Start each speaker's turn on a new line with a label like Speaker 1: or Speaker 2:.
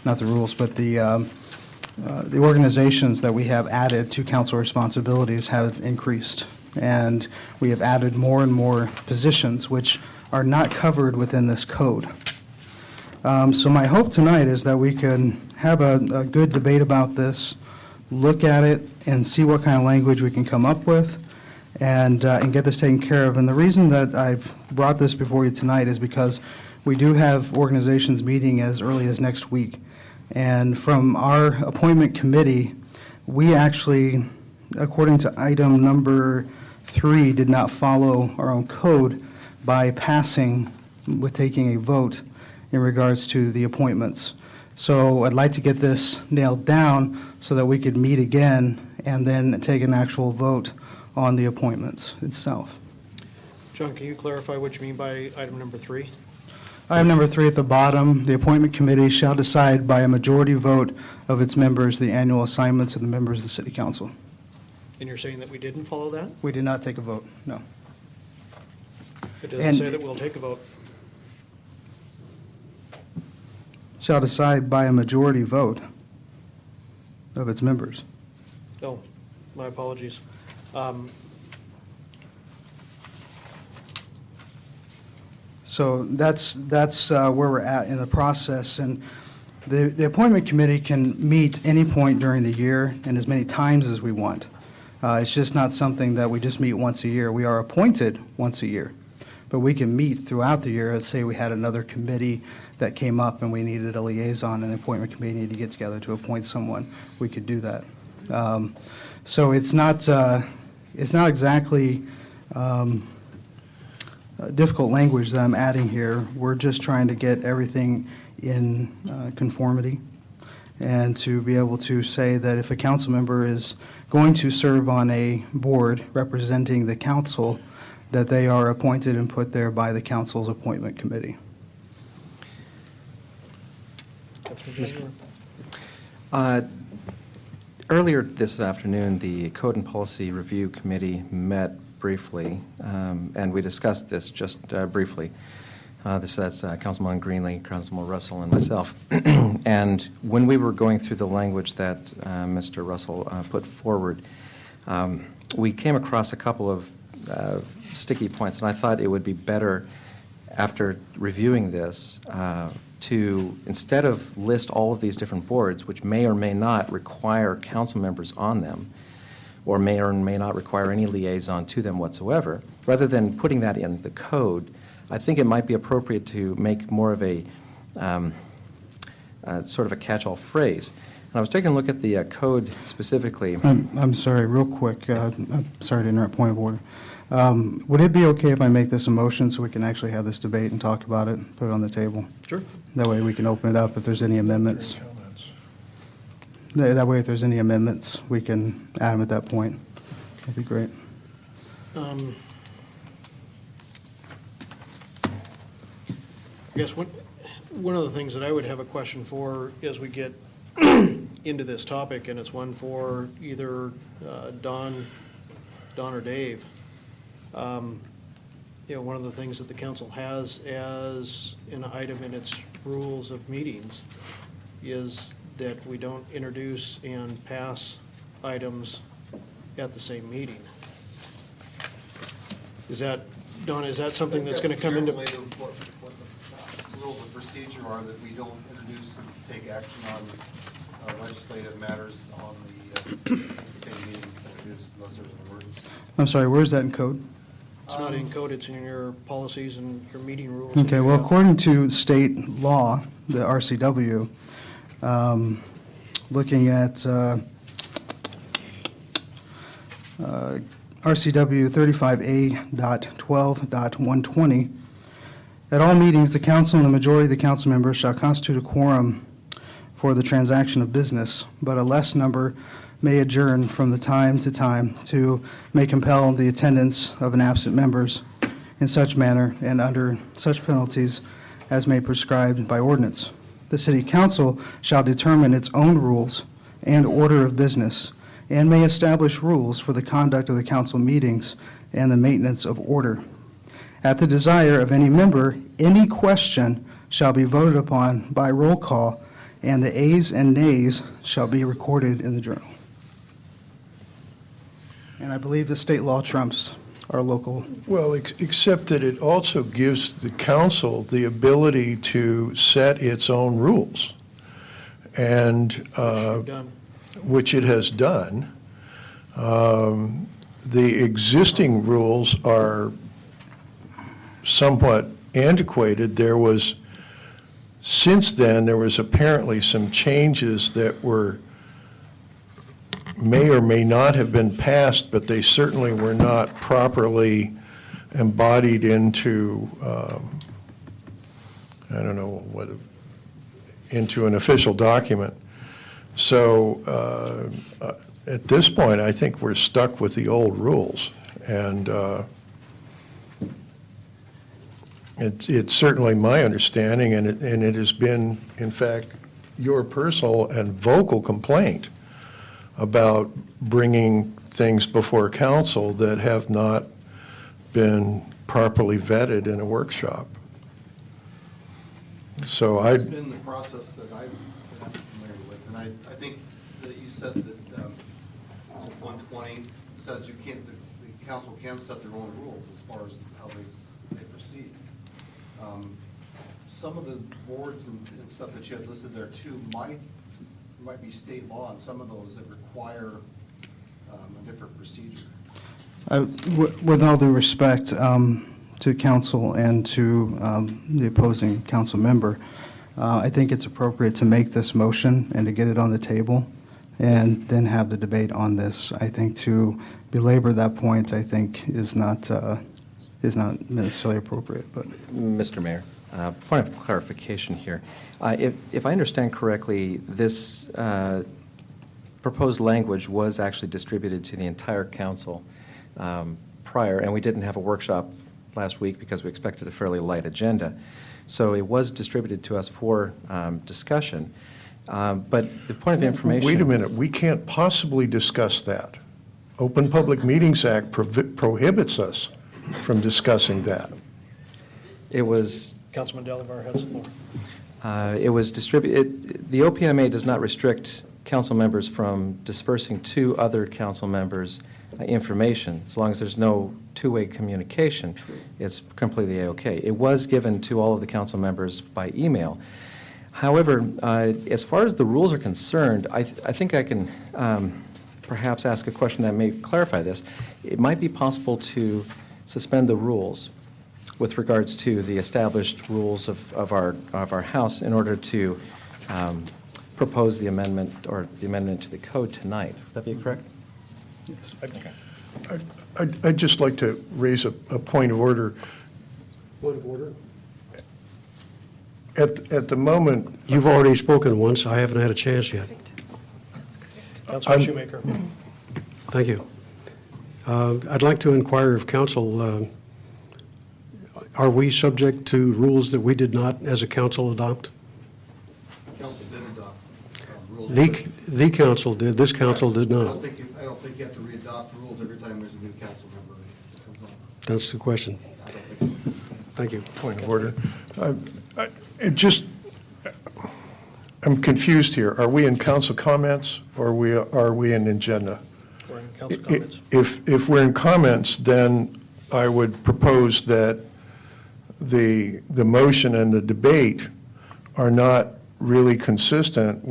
Speaker 1: not the rules, but the organizations that we have added to council responsibilities have increased. And we have added more and more positions which are not covered within this code. So my hope tonight is that we can have a good debate about this, look at it, and see what kind of language we can come up with, and get this taken care of. And the reason that I've brought this before you tonight is because we do have organizations meeting as early as next week. And from our appointment committee, we actually, according to item number 3, did not follow our own code by passing with taking a vote in regards to the appointments. So I'd like to get this nailed down so that we could meet again and then take an actual vote on the appointments itself.
Speaker 2: John, can you clarify what you mean by item number 3?
Speaker 1: Item number 3 at the bottom, the appointment committee shall decide by a majority vote of its members the annual assignments of the members of the city council.
Speaker 2: And you're saying that we didn't follow that?
Speaker 1: We did not take a vote, no.
Speaker 2: It doesn't
Speaker 1: And-
Speaker 2: say that we'll take a vote.
Speaker 1: Shall decide by a majority vote of its members.
Speaker 2: Oh, my apologies.
Speaker 1: So that's where we're at in the process. And the appointment committee can meet any point during the year and as many times as we want. It's just not something that we just meet once a year. We are appointed once a year, but we can meet throughout the year. Let's say we had another committee that came up and we needed a liaison, and the appointment committee needed to get together to appoint someone. We could do that. So it's not exactly difficult language that I'm adding here. We're just trying to get everything in conformity and to be able to say that if a council member is going to serve on a board representing the council, that they are appointed and put there by the council's appointment committee.
Speaker 2: Councilman Bangor?
Speaker 3: Earlier this afternoon, the Code and Policy Review Committee met briefly, and we discussed this just briefly. That's Councilman Greenlee, Councilman Russell, and myself. And when we were going through the language that Mr. Russell put forward, we came across a couple of sticky points, and I thought it would be better, after reviewing this, to, instead of list all of these different boards, which may or may not require council members on them, or may not require any liaison to them whatsoever, rather than putting that in the code, I think it might be appropriate to make more of a sort of a catch-all phrase. And I was taking a look at the code specifically.
Speaker 1: I'm sorry, real quick. I'm sorry to interrupt, point of order. Would it be okay if I make this a motion so we can actually have this debate and talk about it, put it on the table?
Speaker 2: Sure.
Speaker 1: That way we can open it up if there's any amendments. That way if there's any amendments, we can add them at that point. That'd be great.
Speaker 2: I guess one of the things that I would have a question for as we get into this topic, and it's one for either Don or Dave. One of the things that the council has as an item in its rules of meetings is that we don't introduce and pass items at the same meeting. Is that, Don, is that something that's going to come into?
Speaker 4: What the rules of procedure are, that we don't introduce and take action on legislative matters on the same meetings unless there's an emergency.
Speaker 1: I'm sorry, where is that in code?
Speaker 2: It's not in code, it's in your policies and your meeting rules.
Speaker 1: Okay, well, according to state law, the RCW, looking at RCW 35A.12.120, at all meetings, the council and the majority of the council members shall constitute a quorum for the transaction of business, but a less number may adjourn from the time to time may compel the attendance of an absent members in such manner and under such penalties as may prescribed by ordinance. The city council shall determine its own rules and order of business and may establish rules for the conduct of the council meetings and the maintenance of order. At the desire of any member, any question shall be voted upon by roll call and the ayes and nays shall be recorded in the journal. And I believe the state law trumps our local.
Speaker 5: Well, except that it also gives the council the ability to set its own rules, and
Speaker 2: Done.
Speaker 5: which it has done. The existing rules are somewhat antiquated. Since then, there was apparently some changes that may or may not have been passed, but they certainly were not properly embodied into, into an official document. So at this point, I think we're stuck with the old rules. And it's certainly my understanding, and it has been, in fact, your personal and vocal complaint about bringing things before council that have not been properly vetted in a workshop. So
Speaker 4: It's been the process that I've been familiar with, and I think that you said that 120 says you can't, the council can set their own rules as far as how they proceed. Some of the boards and stuff that you had listed there too might be state law, and some of those that require a different procedure.
Speaker 1: With all due respect to council and to the opposing council member, I think it's appropriate to make this motion and to get it on the table and then have the debate on this. I think to belabor that point, I think is not necessarily appropriate, but.
Speaker 3: Mr. Mayor, point of clarification here. If I understand correctly, this proposed language was actually distributed to the entire council prior, and we didn't have a workshop last week because we expected a fairly light agenda. So it was distributed to us for discussion. But the point of information.
Speaker 5: wait a minute, we can't possibly discuss that. Open Public Meetings Act prohibits us from discussing that.
Speaker 3: It was.
Speaker 2: Councilman Delavar has the floor.
Speaker 3: It was distributed, the OPMA does not restrict council members from dispersing to other council members information. As long as there's no two-way communication, it's completely A-OK. It was given to all of the council members by email. However, as far as the rules are concerned, I think I can perhaps ask a question that may clarify this. It might be possible to suspend the rules with regards to the established rules of our House in order to propose the amendment or the amendment to the code tonight. Would that be correct?
Speaker 5: I'd just like to raise a point of order.
Speaker 2: Point of order.
Speaker 5: At the moment,
Speaker 6: You've already spoken once. I haven't had a chance yet.
Speaker 2: Councilman Shoemaker.
Speaker 6: Thank you. I'd like to inquire of council, are we subject to rules that we did not, as a council, adopt?
Speaker 4: Council did adopt rules.
Speaker 6: The council did, this council did
Speaker 4: I
Speaker 6: not.
Speaker 4: don't think you have to re-adopt rules every time there's a new council member that comes on.
Speaker 6: That's the question.
Speaker 4: I don't think so.
Speaker 6: Thank you.
Speaker 5: point of order. I'm confused here. Are we in council comments or are we in agenda?
Speaker 2: We're in council comments.
Speaker 5: If we're in comments, then I would propose that the motion and the debate are not really consistent